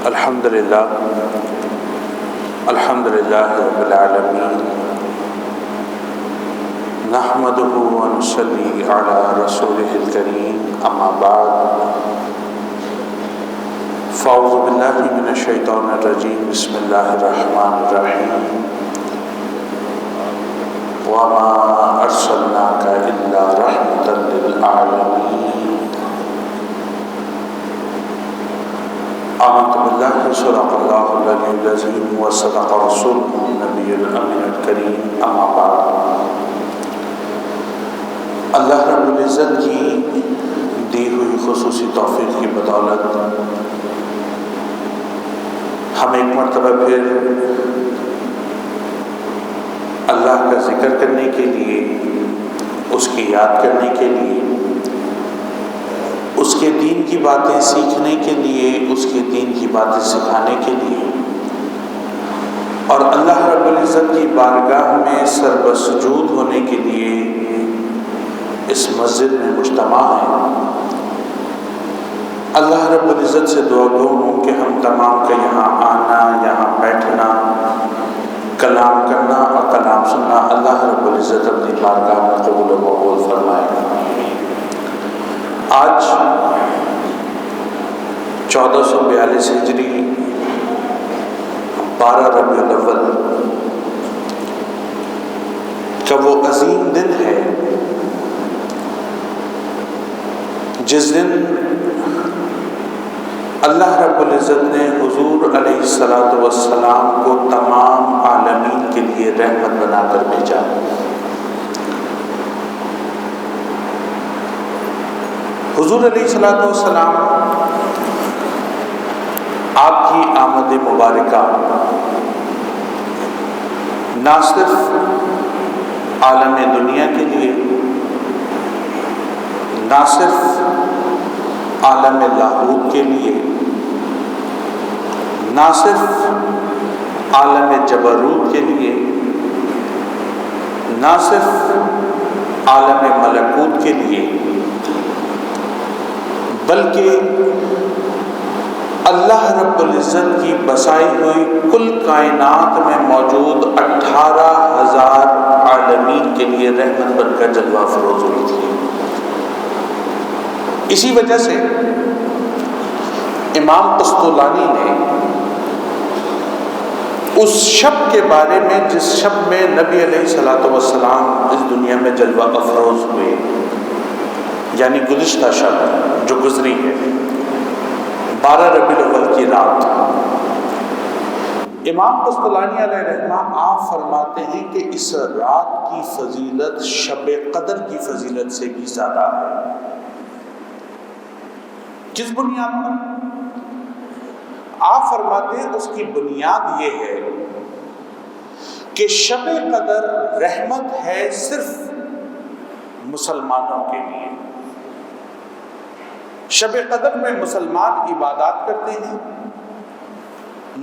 الحمدللہ رب العالمین نحمدہ ونصلی علی رسولہ الکریم اما بعد فاعوذ باللہ من الشیطان الرجیم بسم اللہ الرحمن الرحیم وما ارسلناک الا رحمۃ للعالمین آمنت باللہ صدق اللہ العلی العظیم وصدق رسولہ النبی الامین الکریم اما بعد اللہ رب العزت کی دی ہوئی خصوصی توفیق کی بدولت ہم ایک مرتبہ پھر اللہ کا ذکر کرنے کے لیے، اس کی یاد کرنے کے لیے، اس کے دین کی باتیں سیکھنے کے لیے، اس کے دین کی باتیں سکھانے کے لیے اور اللہ رب العزت کی بارگاہ میں سربسجود ہونے کے لیے اس مسجد میں مجتمع ہیں۔ اللہ رب العزت سے دعا گو ہوں کہ ہم تمام کا یہاں آنا، یہاں بیٹھنا، کلام کرنا اور کلام سننا اللہ رب العزت اپنی بارگاہ میں قبول و مقبول فرمائے۔ آج 1442 ہجری 12 ربیع الاول کا وہ عظیم دن ہے جس دن اللہ رب العزت نے حضور علیہ السلام کو تمام عالمین کے لیے رحمت بنا کر بھیجا۔ حضور علیہ السلام آپ کی آمد مبارکہ نہ صرف عالم دنیا کے لیے، نہ صرف عالم لاہوت کے لیے، نہ صرف عالم جبروت کے لیے، نہ صرف عالم ملکوت کے لیے، بلکہ اللہ رب العزت کی بسائی ہوئی کل کائنات میں موجود 18,000 عالمین کے لیے رحمت بن کر جلوہ افروز ہوئی تھی۔ اسی وجہ سے امام قسطلانی نے اس شب کے بارے میں جس شب میں نبی علیہ السلام اس دنیا میں جلوہ افروز ہوئے، یعنی گزشتہ شب جو گزری ہے 12 ربیع الاول کی رات، امام قسطلانی علیہ رحمہ آپ فرماتے ہیں کہ اس رات کی فضیلت شب قدر کی فضیلت سے بھی زیادہ ہے۔ کس بنیاد پر؟ آپ فرماتے ہیں اس کی بنیاد یہ ہے کہ شب قدر رحمت ہے صرف مسلمانوں کے لیے۔ شب قدر میں مسلمان عبادات کرتے ہیں،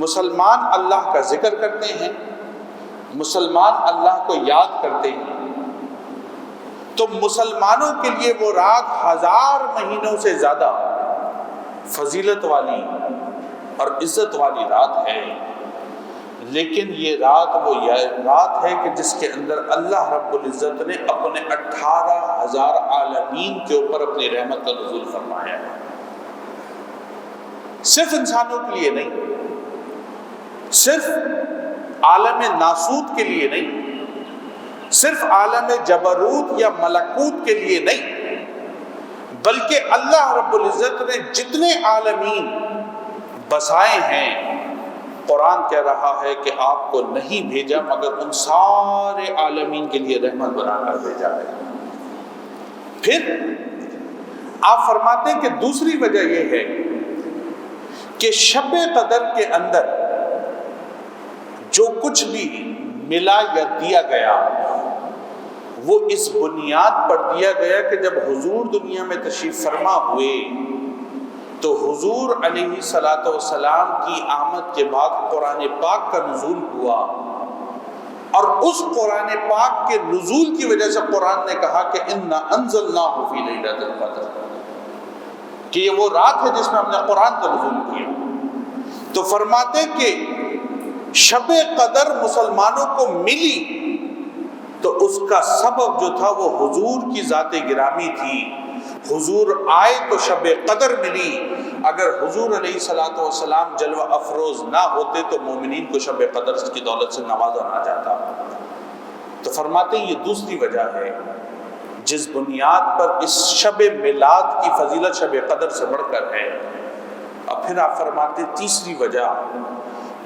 مسلمان اللہ کا ذکر کرتے ہیں، مسلمان اللہ کو یاد کرتے ہیں، تو مسلمانوں کے لیے وہ رات 1000 مہینوں سے زیادہ فضیلت والی اور عزت والی رات ہے۔ لیکن یہ رات وہ رات ہے کہ جس کے اندر اللہ رب العزت نے اپنے 18,000 عالمین کے اوپر اپنی رحمت کا نزول فرمایا ہے۔ صرف انسانوں کے لیے نہیں، صرف عالم ناسوت کے لیے نہیں، صرف عالم جبروت یا ملکوت کے لیے نہیں، بلکہ اللہ رب العزت نے جتنے عالمین بسائے ہیں، قرآن کہہ رہا ہے کہ آپ کو نہیں بھیجا مگر ان سارے عالمین کے لیے رحمت بنا کر بھیجا ہے۔ پھر آپ فرماتے ہیں کہ دوسری وجہ یہ ہے کہ شب قدر کے اندر جو کچھ بھی ملا یا دیا گیا وہ اس بنیاد پر دیا گیا کہ جب حضور دنیا میں تشریف فرما ہوئے تو حضور علیہ السلام کی آمد کے بعد قرآن پاک کا نزول ہوا، اور اس قرآن پاک کے نزول کی وجہ سے قرآن نے کہا کہ اِنَّا أَنزَلْنَاهُ فِي لَيْلَةِ الْقَدْرِ، کہ یہ وہ رات ہے جس میں ہم نے قرآن کا نزول کیا۔ تو فرماتے کہ شب قدر مسلمانوں کو ملی تو اس کا سبب جو تھا وہ حضور کی ذات گرامی تھی. حضور آئے تو شب قدر ملی. اگر حضور علیہ الصلوۃ والسلام جلوہ افروز نہ ہوتے تو مومنین کو شب قدر کی دولت سے نوازا نہ جاتا. تو فرماتے ہیں یہ دوسری وجہ ہے جس بنیاد پر اس شب میلاد کی فضیلت شب قدر سے بڑھ کر ہے. اور پھر آپ فرماتے تیسری وجہ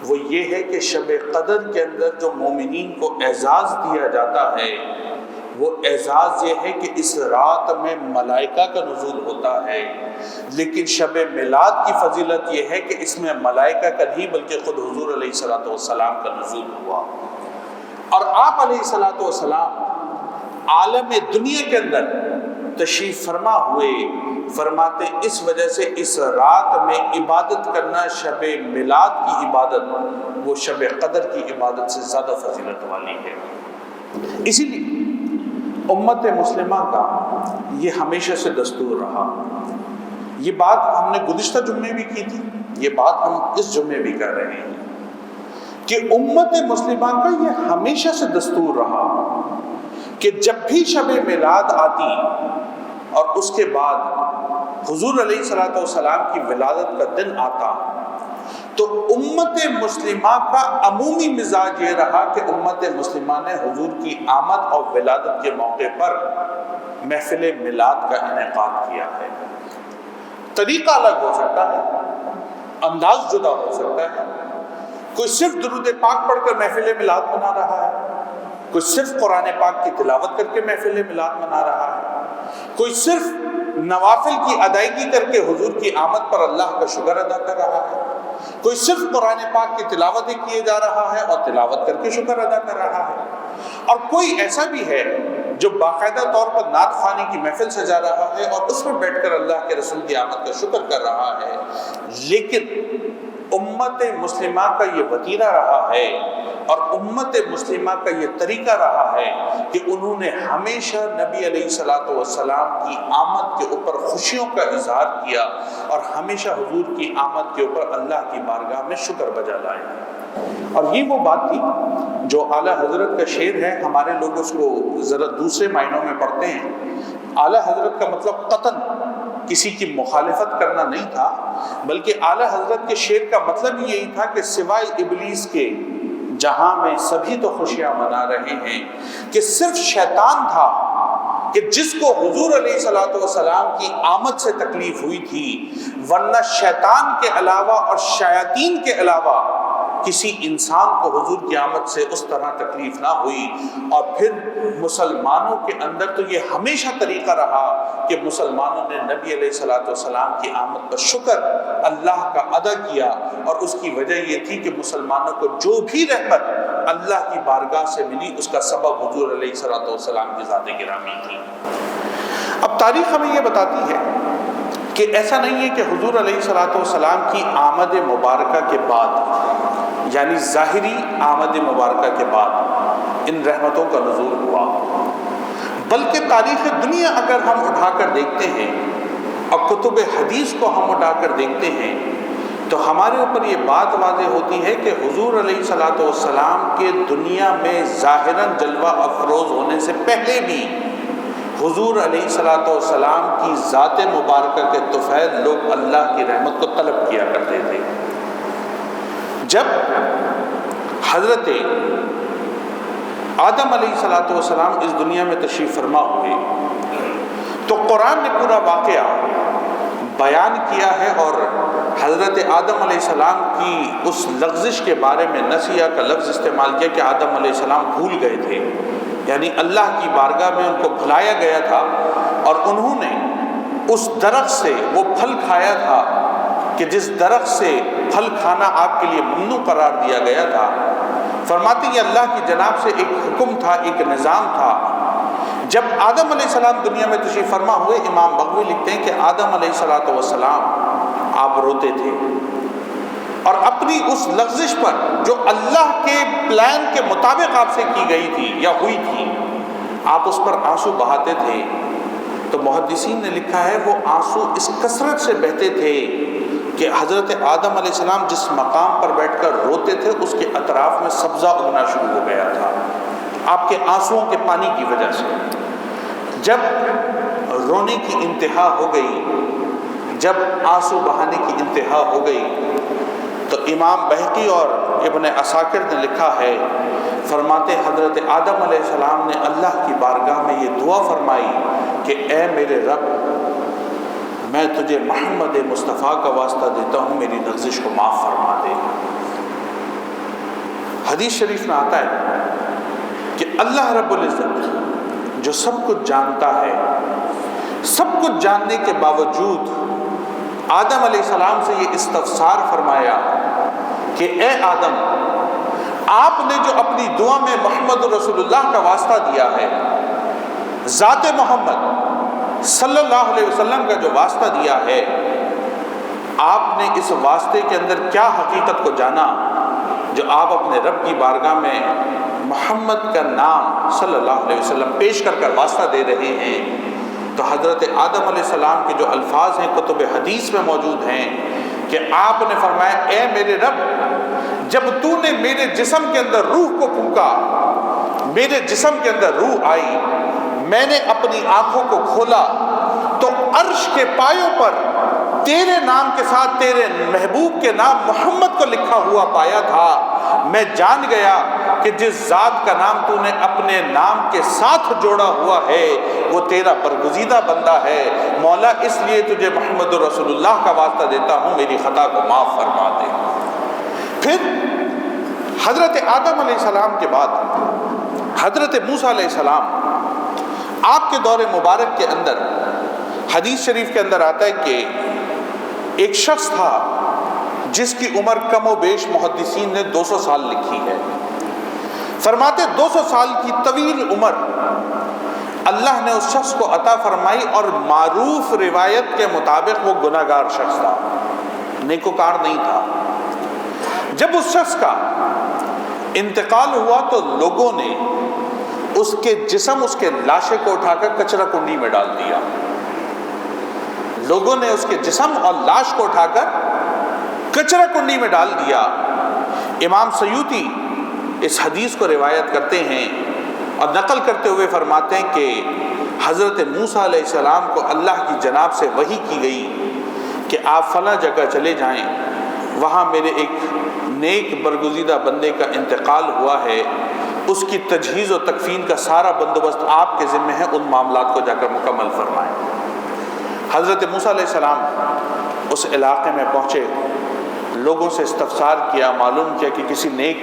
وہ یہ ہے کہ شب قدر کے اندر جو مومنین کو اعزاز دیا جاتا ہے وہ اعزاز یہ ہے کہ اس رات میں ملائکہ کا نزول ہوتا ہے. لیکن شب میلاد کی فضیلت یہ ہے کہ اس میں ملائکہ کا نہیں بلکہ خود حضور علیہ الصلوۃ والسلام کا نزول ہوا. اور آپ علیہ الصلوۃ والسلام عالم دنیا کے اندر تشریف فرما ہوئے. فرماتے اس وجہ سے اس رات میں عبادت کرنا شب میلاد کی عبادت وہ شب قدر کی عبادت سے زیادہ فضیلت والی ہے. اسی لیے امت مسلمہ کا یہ ہمیشہ سے دستور رہا. یہ بات ہم نے گزشتہ جمعے بھی کی تھی, یہ بات ہم اس جمعے بھی کر رہے ہیں کہ امت مسلمہ کا یہ ہمیشہ سے دستور رہا کہ جب بھی شب میلاد آتی اور اس کے بعد حضور علیہ الصلوۃ والسلام کی ولادت کا دن آتا تو امت مسلمہ کا عمومی مزاج یہ رہا کہ امت مسلمہ نے حضور کی آمد اور ولادت کے موقع پر محفل میلاد کا انعقاد کیا ہے. طریقہ الگ ہو سکتا ہے, انداز جدا ہو سکتا ہے. کوئی صرف درود پاک پڑھ کر محفل میلاد منا رہا ہے, کوئی صرف قرآن پاک کی تلاوت کر کے محفل میلاد منا رہا ہے, کوئی صرف نوافل کی ادائیگی کر کے حضور کی آمد پر اللہ کا شکر ادا کر رہا ہے, کوئی صرف قرآن پاک کی تلاوت کیے جا رہا ہے اور تلاوت کر کے شکر ادا کر رہا ہے, اور کوئی ایسا بھی ہے جو باقاعدہ طور پر نعت خوانی کی محفل سجا رہا ہے اور اس میں بیٹھ کر اللہ کے رسول کی آمد کا شکر کر رہا ہے. لیکن امت مسلمہ کا یہ وتیرہ رہا ہے اور امت مسلمہ کا یہ طریقہ رہا ہے کہ انہوں نے ہمیشہ نبی علیہ الصلوۃ والسلام کی آمد کے اوپر خوشیوں کا اظہار کیا اور ہمیشہ حضور کی آمد کے اوپر اللہ کی بارگاہ میں شکر بجا لائے. اور یہ وہ بات تھی جو اعلیٰ حضرت کا شعر ہے. ہمارے لوگ اس کو ذرا دوسرے معنوں میں پڑھتے ہیں. اعلیٰ حضرت کا مطلب قطعاً کسی کی مخالفت کرنا نہیں تھا, بلکہ اعلیٰ حضرت کے شعر کا مطلب یہی تھا کہ سوائے ابلیس کے جہاں میں سبھی تو خوشیاں منا رہے ہیں, کہ صرف شیطان تھا کہ جس کو حضور علیہ الصلوۃ والسلام کی آمد سے تکلیف ہوئی تھی, ورنہ شیطان کے علاوہ اور شیاطین کے علاوہ کسی انسان کو حضور کی آمد سے اس طرح تکلیف نہ ہوئی. اور پھر مسلمانوں کے اندر تو یہ ہمیشہ طریقہ رہا کہ مسلمانوں نے نبی علیہ الصلوۃ والسلام کی آمد پر شکر اللہ کا ادا کیا, اور اس کی وجہ یہ تھی کہ مسلمانوں کو جو بھی رحمت اللہ کی بارگاہ سے ملی اس کا سبب حضور علیہ الصلوۃ والسلام کی ذات گرامی تھی. اب تاریخ ہمیں یہ بتاتی ہے کہ ایسا نہیں ہے کہ حضور علیہ الصلوۃ والسلام کی آمد مبارکہ کے بعد, یعنی ظاہری آمد مبارکہ کے بعد ان رحمتوں کا نزول ہوا, بلکہ تاریخ دنیا اگر ہم اٹھا کر دیکھتے ہیں اور کتب حدیث کو ہم اٹھا کر دیکھتے ہیں تو ہمارے اوپر یہ بات واضح ہوتی ہے کہ حضور علیہ الصلوۃ والسلام کے دنیا میں ظاہراً جلوہ افروز ہونے سے پہلے بھی حضور علیہ الصلوۃ والسلام کی ذات مبارکہ کے طفیل لوگ اللہ کی رحمت کو طلب کیا کرتے تھے. جب حضرت آدم علیہ الصلوۃ والسلام اس دنیا میں تشریف فرما ہوئے تو قرآن نے پورا واقعہ بیان کیا ہے, اور حضرت آدم علیہ السلام کی اس لغزش کے بارے میں نسیہ کا لفظ استعمال کیا کہ آدم علیہ السلام بھول گئے تھے, یعنی اللہ کی بارگاہ میں ان کو بھلایا گیا تھا اور انہوں نے اس درخت سے وہ پھل کھایا تھا کہ جس درخت سے پھل کھانا آپ کے لیے ممنوع قرار دیا گیا تھا. فرماتے ہیں اللہ کی جناب سے ایک حکم تھا, ایک نظام تھا. جب آدم علیہ السلام دنیا میں تشریف فرما ہوئے, امام بغوی لکھتے ہیں کہ آدم علیہ الصلوۃ والسلام آپ روتے تھے اور اپنی اس لغزش پر جو اللہ کے پلان کے مطابق آپ سے کی گئی تھی یا ہوئی تھی, آپ اس پر آنسو بہاتے تھے. تو محدثین نے لکھا ہے وہ آنسو اس کثرت سے بہتے تھے کہ حضرت آدم علیہ السلام جس مقام پر بیٹھ کر روتے تھے اس کے اطراف میں سبزہ اگنا شروع ہو گیا تھا آپ کے آنسوؤں کے پانی کی وجہ سے۔ جب رونے کی انتہا ہو گئی، جب آنسو بہانے کی انتہا ہو گئی، تو امام بہقی اور ابن عساکر نے لکھا ہے، فرماتے حضرت آدم علیہ السلام نے اللہ کی بارگاہ میں یہ دعا فرمائی کہ اے میرے رب، میں تجھے محمد مصطفیٰ کا واسطہ دیتا ہوں، میری لغزش کو معاف فرما دے۔ حدیث شریف میں آتا ہے کہ اللہ رب العزت جو سب کچھ جانتا ہے، سب کچھ جاننے کے باوجود آدم علیہ السلام سے یہ استفسار فرمایا کہ اے آدم، آپ نے جو اپنی دعا میں محمد رسول اللہ کا واسطہ دیا ہے، ذات محمد صلی اللہ علیہ وسلم کا جو واسطہ دیا ہے، آپ نے اس واسطے کے اندر کیا حقیقت کو جانا جو آپ اپنے رب کی بارگاہ میں محمد کا نام صلی اللہ علیہ وسلم پیش کر کر واسطہ دے رہے ہیں؟ تو حضرت آدم علیہ السلام کے جو الفاظ ہیں کتب حدیث میں موجود ہیں کہ آپ نے فرمایا اے میرے رب، جب تو نے میرے جسم کے اندر روح کو پھونکا، میرے جسم کے اندر روح آئی، میں نے اپنی آنکھوں کو کھولا تو عرش کے پایوں پر تیرے نام کے ساتھ تیرے محبوب کے نام محمد کو لکھا ہوا پایا تھا۔ میں جان گیا کہ جس ذات کا نام تو نے اپنے نام کے ساتھ جوڑا ہوا ہے وہ تیرا برگزیدہ بندہ ہے، مولا اس لیے تجھے محمد رسول اللہ کا واسطہ دیتا ہوں، میری خطا کو معاف فرما دے۔ پھر حضرت آدم علیہ السلام کے بعد حضرت موسیٰ علیہ السلام، آپ کے دور مبارک کے اندر حدیث شریف کے اندر آتا ہے کہ ایک شخص تھا جس کی عمر کم و بیش محدثین نے 200 سال لکھی ہے۔ فرماتے 200 سال کی طویل عمر اللہ نے اس شخص کو عطا فرمائی، اور معروف روایت کے مطابق وہ گناہگار شخص تھا، نیکوکار نہیں تھا۔ جب اس شخص کا انتقال ہوا تو لوگوں نے اس کے جسم، اس کے لاشے کو اٹھا کر کچرا کنڈی میں ڈال دیا۔ لوگوں نے اس کے جسم اور لاش کو اٹھا کر کچرا کنڈی میں ڈال دیا۔ امام سیوطی اس حدیث کو روایت کرتے ہیں اور نقل کرتے ہوئے فرماتے ہیں کہ حضرت موسیٰ علیہ السلام کو اللہ کی جناب سے وحی کی گئی کہ آپ فلاں جگہ چلے جائیں، وہاں میرے ایک نیک برگزیدہ بندے کا انتقال ہوا ہے، اس کی تجہیز و تکفین کا سارا بندوبست آپ کے ذمہ ہے، ان معاملات کو جا کر مکمل فرمائیں۔ حضرت موسیٰ علیہ السلام اس علاقے میں پہنچے، لوگوں سے استفسار کیا، معلوم کیا کہ کسی نیک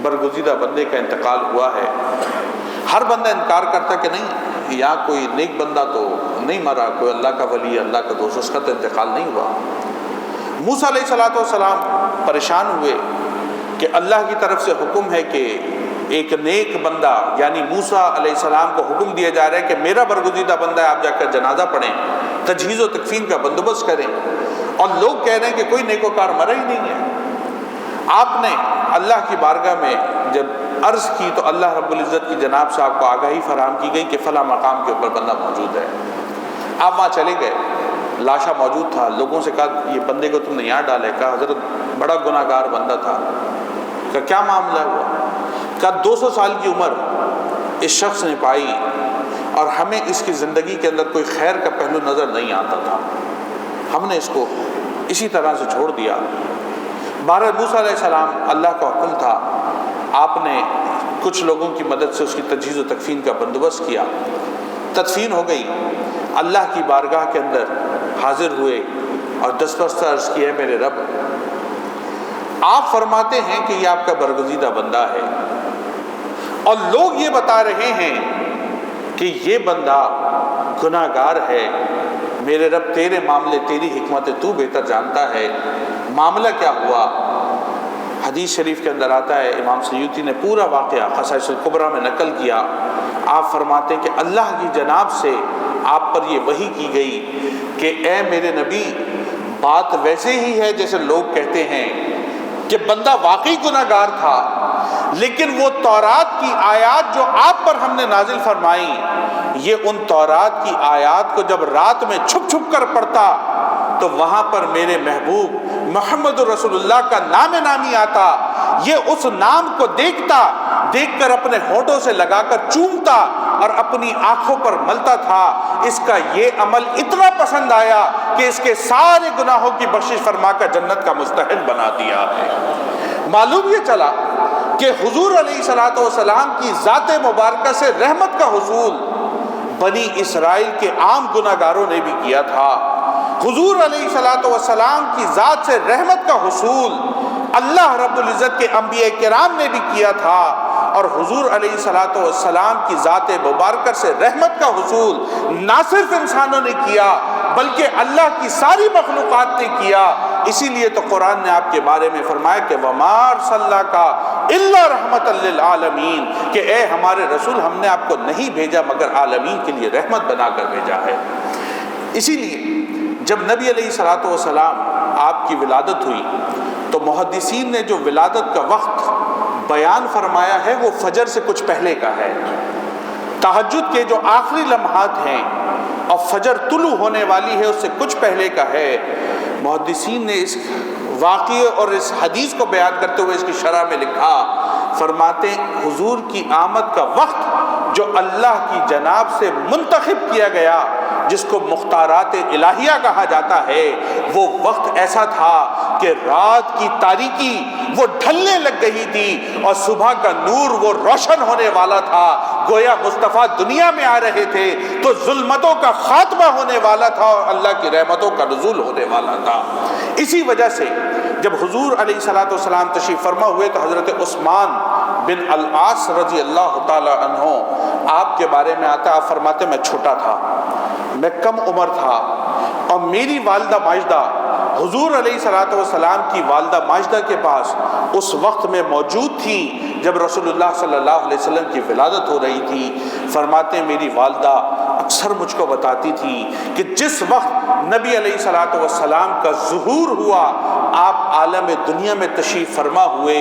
برگزیدہ بندے کا انتقال ہوا ہے۔ ہر بندہ انکار کرتا کہ نہیں، یہاں کوئی نیک بندہ تو نہیں مرا، کوئی اللہ کا ولی، اللہ کا دوست، اس کا تو انتقال نہیں ہوا۔ موسیٰ علیہ السلام پریشان ہوئے کہ اللہ کی طرف سے حکم ہے کہ ایک نیک بندہ یعنی موسیٰ علیہ السلام کو حکم دیا جا رہا ہے کہ میرا برگزیدہ بندہ ہے، آپ جا کر جنازہ پڑھیں، تجہیز و تکفین کا بندوبست کریں، اور لوگ کہہ رہے ہیں کہ کوئی نیکوکار مرا ہی نہیں ہے۔ آپ نے اللہ کی بارگاہ میں جب عرض کی تو اللہ رب العزت کی جناب سے آپ کو آگاہی فراہم کی گئی کہ فلاں مقام کے اوپر بندہ موجود ہے۔ آپ وہاں چلے گئے، لاشا موجود تھا، لوگوں سے کہا یہ بندے کو تم نے یہاں ڈالا ہے؟ کہا حضرت بڑا گناہ گار بندہ تھا۔ کہا کیا معاملہ ہوا؟ کہا 200 سال کی عمر اس شخص نے پائی اور ہمیں اس کی زندگی کے اندر کوئی خیر کا پہلو نظر نہیں آتا تھا، ہم نے اس کو اسی طرح سے چھوڑ دیا۔ بہرحال موسیٰ علیہ السلام، اللہ کا حکم تھا، آپ نے کچھ لوگوں کی مدد سے اس کی تجہیز و تکفین کا بندوبست کیا، تدفین ہو گئی۔ اللہ کی بارگاہ کے اندر حاضر ہوئے اور دستبستہ عرض کیا، میرے رب، آپ فرماتے ہیں کہ یہ آپ کا برگزیدہ بندہ ہے، اور لوگ یہ بتا رہے ہیں کہ یہ بندہ گناہ گار ہے، میرے رب تیرے معاملے، تیری حکمت تو بہتر جانتا ہے، معاملہ کیا ہوا؟ حدیث شریف کے اندر آتا ہے، امام سیوطی نے پورا واقعہ خصائص الکبریٰ میں نقل کیا۔ آپ فرماتے ہیں کہ اللہ کی جناب سے آپ پر یہ وحی کی گئی کہ اے میرے نبی، بات ویسے ہی ہے جیسے لوگ کہتے ہیں کہ بندہ واقعی گناہ گار تھا، لیکن وہ تورات کی آیات جو آپ پر ہم نے نازل فرمائی، یہ ان تورات کی آیات کو جب رات میں چھپ چھپ کر پڑھتا تو وہاں پر میرے محبوب محمد رسول اللہ کا نام نامی آتا، یہ اس نام کو دیکھ کر اپنے ہونٹوں سے لگا کر چومتا اور اپنی آنکھوں پر ملتا تھا۔ اس کا یہ عمل اتنا پسند آیا کہ اس کے سارے گناہوں کی بخشش فرما کر جنت کا مستحق بنا دیا ہے۔ معلوم یہ چلا کہ حضور علیہ الصلوۃ والسلام کی ذات مبارکہ سے رحمت کا حصول بنی اسرائیل کے عام گناہگاروں نے بھی کیا تھا۔ حضور علیہ الصلوۃ والسلام کی ذات سے رحمت کا حصول اللہ رب العزت کے انبیاء کرام نے بھی کیا تھا، اور حضور علیہ الصلوۃ والسلام کی ذات مبارکہ سے رحمت کا حصول نہ صرف انسانوں نے کیا بلکہ اللہ کی ساری مخلوقات نے کیا۔ اسی لیے تو قرآن نے آپ کے بارے میں فرمایا کہ وَمَا أَرْسَلْنَاكَ إِلَّا رَحْمَةً لِّلْعَالَمِينَ، کہ اے ہمارے رسول ہم نے آپ کو نہیں بھیجا مگر عالمین کے لیے رحمت بنا کر بھیجا ہے۔ اسی لیے جب نبی علیہ الصلوۃ والسلام آپ کی ولادت ہوئی تو محدثین نے جو ولادت کا وقت بیان فرمایا ہے وہ فجر سے کچھ پہلے کا ہے، تہجد کے جو آخری لمحات ہیں اور فجر طلوع ہونے والی ہے اس سے کچھ پہلے کا ہے۔ محدثین نے اس واقعے اور اس حدیث کو بیان کرتے ہوئے اس کی شرح میں لکھا، فرماتے حضور کی آمد کا وقت جو اللہ کی جناب سے منتخب کیا گیا، جس کو مختارات الہیہ کہا جاتا ہے، وہ وقت ایسا تھا کہ رات کی تاریکی وہ ڈھلنے لگ گئی تھی اور صبح کا نور وہ روشن ہونے والا تھا۔ گویا مصطفیٰ دنیا میں آ رہے تھے تو ظلمتوں کا خاتمہ ہونے والا تھا اور اللہ کی رحمتوں کا نزول ہونے والا تھا۔ اسی وجہ سے جب حضور علیہ الصلوۃ والسلام تشریف فرما ہوئے تو حضرت عثمان بن العاص رضی اللہ تعالی عنہ آپ کے بارے میں آتا ہے، آپ فرماتے میں چھوٹا تھا، میں کم عمر تھا، اور میری والدہ ماجدہ حضور علیہ الصلوۃ والسلام کی والدہ ماجدہ کے پاس اس وقت میں موجود تھی جب رسول اللہ صلی اللہ علیہ وسلم کی ولادت ہو رہی تھی۔ فرماتے میری والدہ اکثر مجھ کو بتاتی تھی کہ جس وقت نبی علیہ الصلوۃ والسلام کا ظہور ہوا، آپ عالم دنیا میں تشریف فرما ہوئے،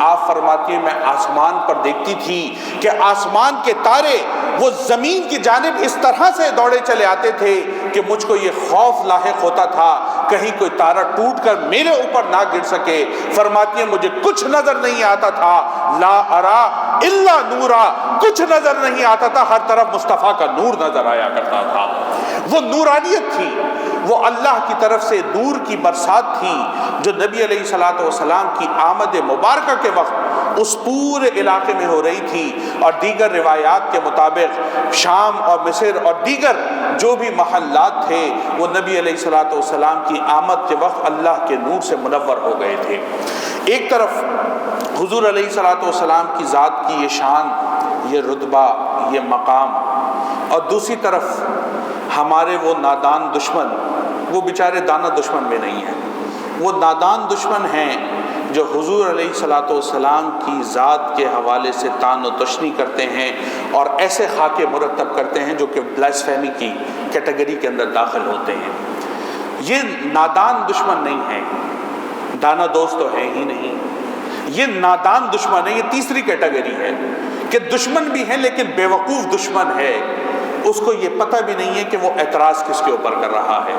آپ فرماتی ہیں میں آسمان پر دیکھتی تھی کہ آسمان کے تارے وہ زمین کی جانب اس طرح سے دوڑے چلے آتے تھے کہ مجھ کو یہ خوف لاحق ہوتا تھا کہیں کوئی تارا ٹوٹ کر میرے اوپر نہ گر سکے۔ فرماتی ہیں مجھے کچھ نظر نہیں آتا تھا، لا ارا الا نورا، کچھ نظر نہیں آتا تھا، ہر طرف مصطفیٰ کا نور نظر آیا کرتا تھا۔ وہ نورانیت تھی، وہ اللہ کی طرف سے نور کی برسات تھی جو نبی علیہ الصلوۃ والسلام کی آمد مبارکہ کے وقت اس پورے علاقے میں ہو رہی تھی، اور دیگر روایات کے مطابق شام اور مصر اور دیگر جو بھی محلات تھے وہ نبی علیہ الصلوۃ والسلام کی آمد کے وقت اللہ کے نور سے منور ہو گئے تھے۔ ایک طرف حضور علیہ الصلوۃ والسلام کی ذات کی یہ شان، یہ رتبہ، یہ مقام، اور دوسری طرف ہمارے وہ نادان دشمن، وہ بیچارے دانا دشمن میں نہیں ہیں، وہ نادان دشمن ہیں جو حضور علیہ الصلوۃ والسلام کی ذات کے حوالے سے طعن و تشنیع کرتے ہیں اور ایسے خاکے مرتب کرتے ہیں جو کہ بلاسفیمی کی کیٹیگری کے اندر داخل ہوتے ہیں۔ یہ نادان دشمن نہیں ہیں، دانا دوست تو ہے ہی نہیں، یہ نادان دشمن ہے، یہ تیسری کیٹیگری ہے کہ دشمن بھی ہیں لیکن بیوقوف دشمن ہے، اس کو یہ پتہ بھی نہیں ہے کہ وہ اعتراض کس کے اوپر کر رہا ہے۔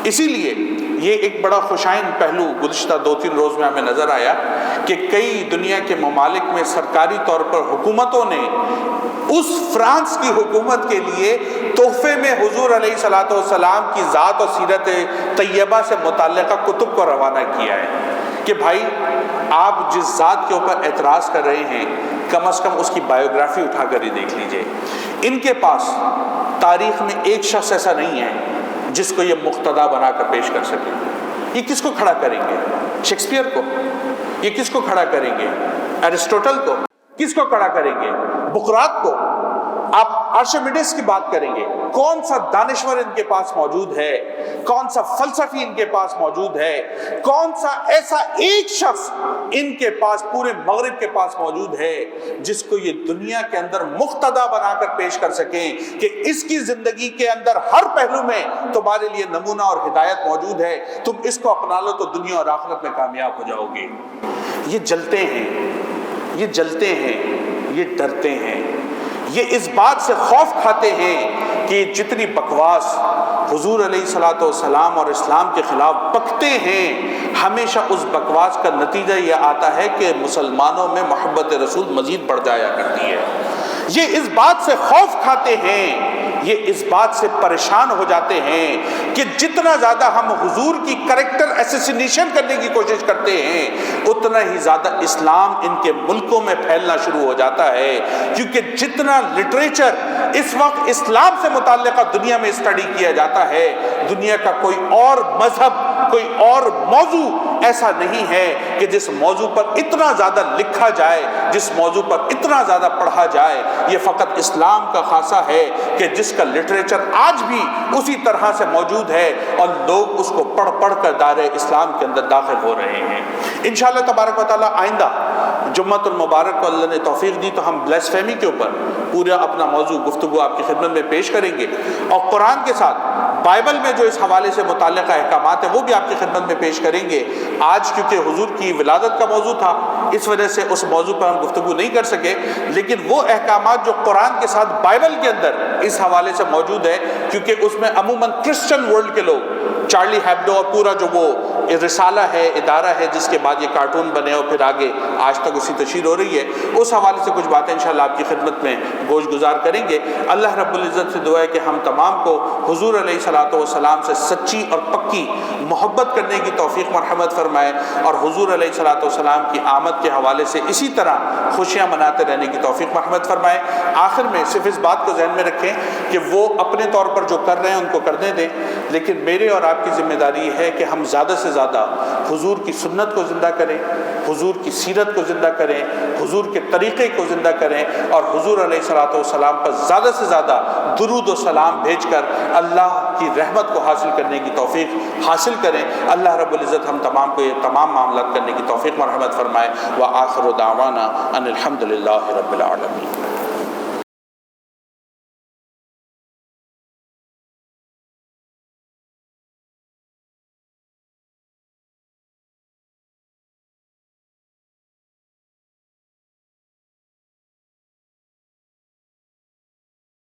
اسی لیے یہ ایک بڑا خوشائن پہلو گزشتہ 2-3 روز میں ہمیں نظر آیا کہ کئی دنیا کے ممالک میں سرکاری طور پر حکومتوں نے اس فرانس کی حکومت کے لیے تحفے میں حضور علیہ الصلوۃ والسلام کی ذات اور سیرت طیبہ سے متعلقہ کتب کو روانہ کیا ہے کہ بھائی آپ جس ذات کے اوپر اعتراض کر رہے ہیں کم از کم اس کی بایوگرافی اٹھا کر ہی دیکھ لیجئے۔ ان کے پاس تاریخ میں ایک شخص ایسا نہیں ہے جس کو یہ مقتدا بنا کر پیش کر سکے۔ یہ کس کو کھڑا کریں گے؟ شیکسپیئر کو؟ یہ کس کو کھڑا کریں گے؟ ایرسٹوٹل کو؟ کس کو کھڑا کریں گے؟ بقراط کو؟ آپ آرشمیڈس کی بات کریں گے، کون سا دانشور ان کے پاس موجود ہے، کون سا فلسفی ان کے پاس موجود ہے، کون سا ایسا ایک شخص ان کے پاس پورے مغرب کے پاس موجود ہے جس کو یہ دنیا کے اندر مقتدا بنا کر پیش کر سکیں کہ اس کی زندگی کے اندر ہر پہلو میں تمہارے لیے نمونہ اور ہدایت موجود ہے، تم اس کو اپنا لو تو دنیا اور آخرت میں کامیاب ہو جاؤ گے۔ یہ جلتے ہیں، یہ جلتے ہیں، یہ ڈرتے ہیں، یہ اس بات سے خوف کھاتے ہیں کہ جتنی بکواس حضور علیہ الصلوۃ والسلام اور اسلام کے خلاف بکتے ہیں، ہمیشہ اس بکواس کا نتیجہ یہ آتا ہے کہ مسلمانوں میں محبت رسول مزید بڑھ جایا کرتی ہے۔ یہ اس بات سے خوف کھاتے ہیں، یہ اس بات سے پریشان ہو جاتے ہیں کہ جتنا زیادہ ہم حضور کی کریکٹر ایسیسینیشن کرنے کی کوشش کرتے ہیں اتنا ہی زیادہ اسلام ان کے ملکوں میں پھیلنا شروع ہو جاتا ہے، کیونکہ جتنا لٹریچر اس وقت اسلام سے متعلقہ دنیا میں اسٹڈی کیا جاتا ہے، دنیا کا کوئی اور مذہب، کوئی اور موضوع ایسا نہیں ہے کہ جس موضوع پر اتنا زیادہ لکھا جائے، جس موضوع پر اتنا زیادہ پڑھا جائے۔ یہ فقط اسلام کا خاصہ ہے کہ جس کا لٹریچر آج بھی اسی طرح سے موجود ہے اور لوگ اس کو پڑھ پڑھ کر دائرہ اسلام کے اندر داخل ہو رہے ہیں۔ انشاءاللہ تبارک و تعالیٰ آئندہ جمعۃ المبارک کو اللہ نے توفیق دی تو ہم بلیسفیمی کے اوپر پورا اپنا موضوع گفتگو آپ کی خدمت میں پیش کریں گے، اور قرآن کے ساتھ بائبل میں جو اس حوالے سے متعلقہ احکامات ہیں وہ بھی آپ کی خدمت میں پیش کریں گے۔ آج کیونکہ حضور کی ولادت کا موضوع تھا، اس وجہ سے اس موضوع پر ہم گفتگو نہیں کر سکے، لیکن وہ احکامات جو قرآن کے ساتھ بائبل کے اندر اس حوالے سے موجود ہے، کیونکہ اس میں عموماً کرسچن ورلڈ کے لوگ، چارلی ہیبڈو اور پورا جو وہ رسالہ ہے، ادارہ ہے جس کے بعد یہ کارٹون بنے اور پھر آگے آج تک اسی تشہیر ہو رہی ہے، اس حوالے سے کچھ باتیں انشاءاللہ آپ کی خدمت میں گوش گزار کریں گے۔ اللہ رب العزت سے دعا ہے کہ ہم تمام کو حضور علیہ الصلوۃ والسلام سے سچی اور پکی محبت کرنے کی توفیق مرحمت فرمائے، اور حضور علیہ الصلوۃ والسلام کی آمد کے حوالے سے اسی طرح خوشیاں مناتے رہنے کی توفیق مرحمت فرمائے۔ آخر میں صرف اس بات کو ذہن میں رکھیں کہ وہ اپنے طور پر جو کر رہے ہیں ان کو کرنے دیں، لیکن میرے اور آپ کی ذمہ داری ہے کہ ہم زیادہ سے زیادہ حضور کی سنت کو زندہ کریں، حضور کی سیرت کو زندہ کریں، حضور کے طریقے کو زندہ کریں، اور حضور علیہ الصلوۃ والسلام پر زیادہ سے زیادہ درود و سلام بھیج کر اللہ کی رحمت کو حاصل کرنے کی توفیق حاصل کریں۔ اللہ رب العزت ہم تمام کو یہ تمام معاملات کرنے کی توفیق مرحمت فرمائے۔ وآخر دعوانا ان الحمد للہ رب العالمین۔